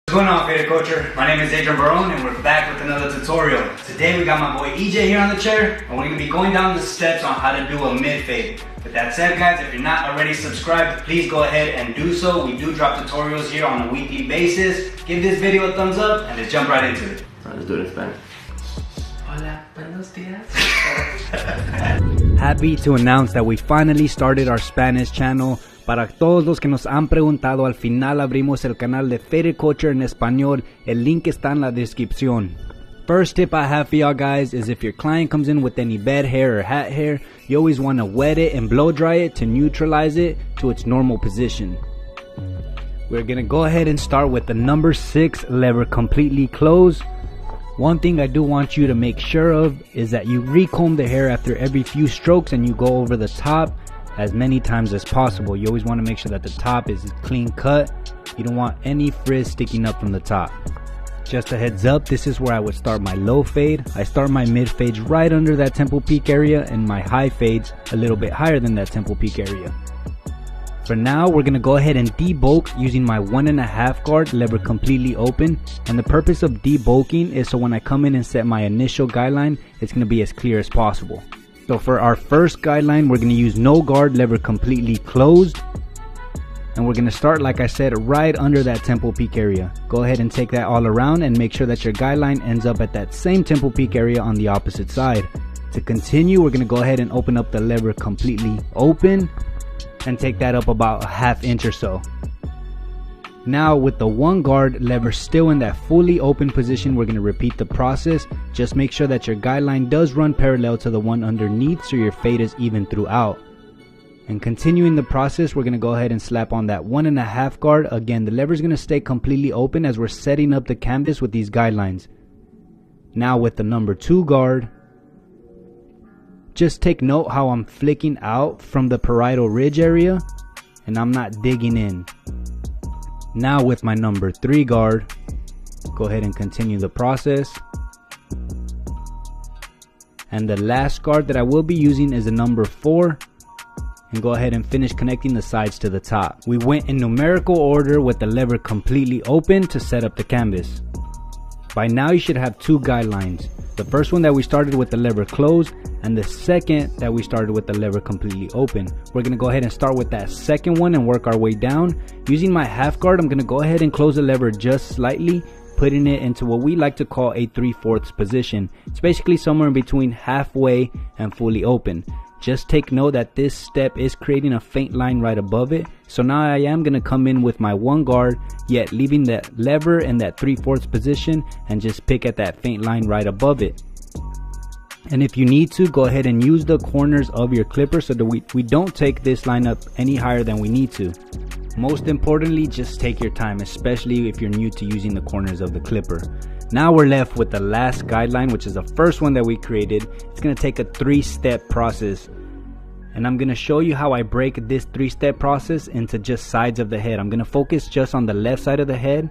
What's going on, Faded Culture? My name is Adrian Barone and we're back with another tutorial. Today we got my boy EJ here on the chair and we're going to be going down the steps on how to do a mid fade. With that said, guys, if you're not already subscribed, please go ahead and do so. We do drop tutorials here on a weekly basis. Give this video a thumbs up and let's jump right into it. Let's do it in Spanish. Hola, buenos días. Happy to announce that we finally started our Spanish channel. Para todos los que nos han preguntado, al final abrimos el canal de Faded Culture en español. El link está en la descripción. First tip I have for y'all guys is if your client comes in with any bed hair or hat hair, you always want to wet it and blow dry it to neutralize it to its normal position. We're going to go ahead and start with the number 6 lever completely closed. One thing I do want you to make sure of is that you recomb the hair after every few strokes and you go over the top as many times as possible. You always want to make sure that the top is clean cut. You don't want any frizz sticking up from the top. Just a heads up, this is where I would start my low fade. I start my mid fades right under that temple peak area and my high fades a little bit higher than that temple peak area. For now, we're going to go ahead and debulk using my 1.5 guard lever completely open. And the purpose of debulking is so when I come in and set my initial guideline, it's going to be as clear as possible. So for our first guideline, we're going to use no guard lever completely closed. And we're going to start, like I said, right under that temple peak area. Go ahead and take that all around and make sure that your guideline ends up at that same temple peak area on the opposite side. To continue, we're going to go ahead and open up the lever completely open and take that up about a ½ inch or so. Now with the 1 guard lever still in that fully open position, we're going to repeat the process. Just make sure that your guideline does run parallel to the one underneath so your fade is even throughout. And continuing the process, we're going to go ahead and slap on that 1.5 guard. Again, the lever is going to stay completely open as we're setting up the canvas with these guidelines. Now with the number 2 guard, just take note how I'm flicking out from the parietal ridge area and I'm not digging in. Now with my number 3 guard, go ahead and continue the process. And the last guard that I will be using is the number 4. And go ahead and finish connecting the sides to the top. We went in numerical order with the lever completely open to set up the canvas. By now you should have 2 guidelines. The first one that we started with the lever closed and the second that we started with the lever completely open. We're going to go ahead and start with that second one and work our way down. Using my half guard, I'm going to go ahead and close the lever just slightly, putting it into what we like to call a 3/4 position. It's basically somewhere in between halfway and fully open. Just take note that this step is creating a faint line right above it. So now I am going to come in with my 1 guard, yet leaving that lever in that 3/4 position and just pick at that faint line right above it. And if you need to, go ahead and use the corners of your clipper so that we don't take this line up any higher than we need to. Most importantly, just take your time, especially if you're new to using the corners of the clipper. Now we're left with the last guideline, which is the first one that we created. It's going to take a 3-step process. And I'm going to show you how I break this 3-step process into just sides of the head. I'm going to focus just on the left side of the head.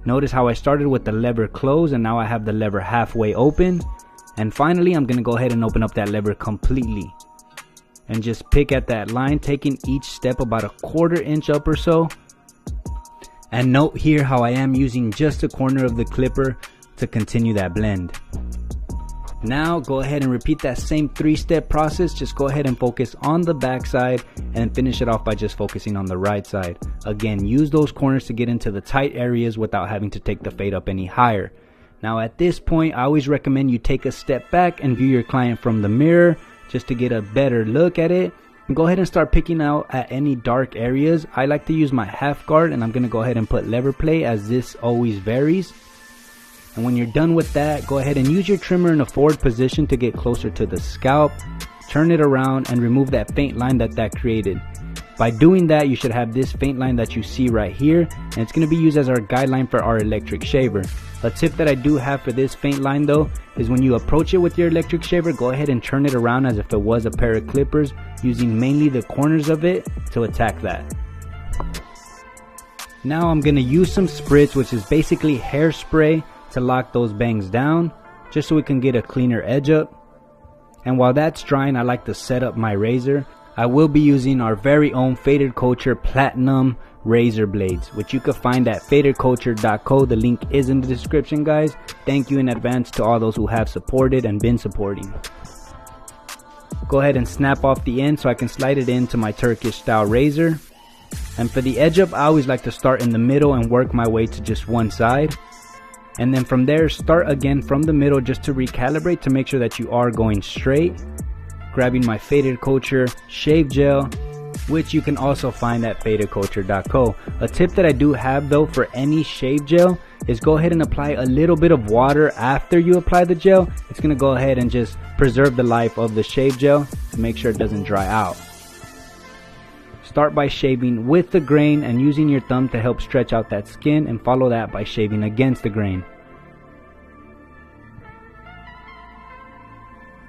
Notice how I started with the lever closed and now I have the lever halfway open. And finally, I'm going to go ahead and open up that lever completely. And just pick at that line, taking each step about a 1/4 inch up or so. And note here how I am using just a corner of the clipper to continue that blend. Now go ahead and repeat that same 3-step process. Just go ahead and focus on the back side and finish it off by just focusing on the right side. Again, use those corners to get into the tight areas without having to take the fade up any higher. Now at this point, I always recommend you take a step back and view your client from the mirror just to get a better look at it. And go ahead and start picking out at any dark areas. I like to use my half guard and I'm going to go ahead and put lever play as this always varies. And when you're done with that, go ahead and use your trimmer in a forward position to get closer to the scalp. Turn it around and remove that faint line that created. By doing that, you should have this faint line that you see right here, and it's going to be used as our guideline for our electric shaver. A tip that I do have for this faint line though is when you approach it with your electric shaver, go ahead and turn it around as if it was a pair of clippers, using mainly the corners of it to attack that. Now I'm going to use some spritz, which is basically hairspray, to lock those bangs down just so we can get a cleaner edge up. And while that's drying, I like to set up my razor. I will be using our very own Faded Culture Platinum razor blades, which you can find at fadedculture.co. The link is in the description, guys. Thank you in advance to all those who have supported and been supporting. Go ahead and snap off the end so I can slide it into my Turkish style razor. And for the edge up, I always like to start in the middle and work my way to just one side. And then from there, start again from the middle just to recalibrate to make sure that you are going straight. Grabbing my Faded Culture shave gel, which you can also find at fadedculture.co. A tip that I do have though for any shave gel is go ahead and apply a little bit of water after you apply the gel. It's going to go ahead and just preserve the life of the shave gel to make sure it doesn't dry out. Start by shaving with the grain and using your thumb to help stretch out that skin, and follow that by shaving against the grain.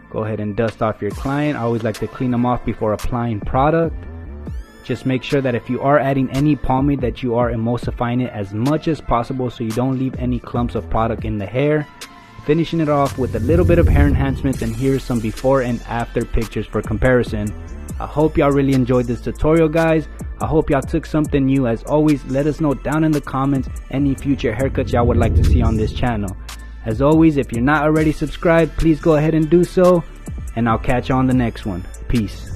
Go ahead and dust off your client. I always like to clean them off before applying product. Just make sure that if you are adding any pomade that you are emulsifying it as much as possible so you don't leave any clumps of product in the hair. Finishing it off with a little bit of hair enhancements, and here's some before and after pictures for comparison. I hope y'all really enjoyed this tutorial, guys. I hope y'all took something new. As always, let us know down in the comments any future haircuts y'all would like to see on this channel. As always, if you're not already subscribed, please go ahead and do so, and I'll catch you on the next one. Peace.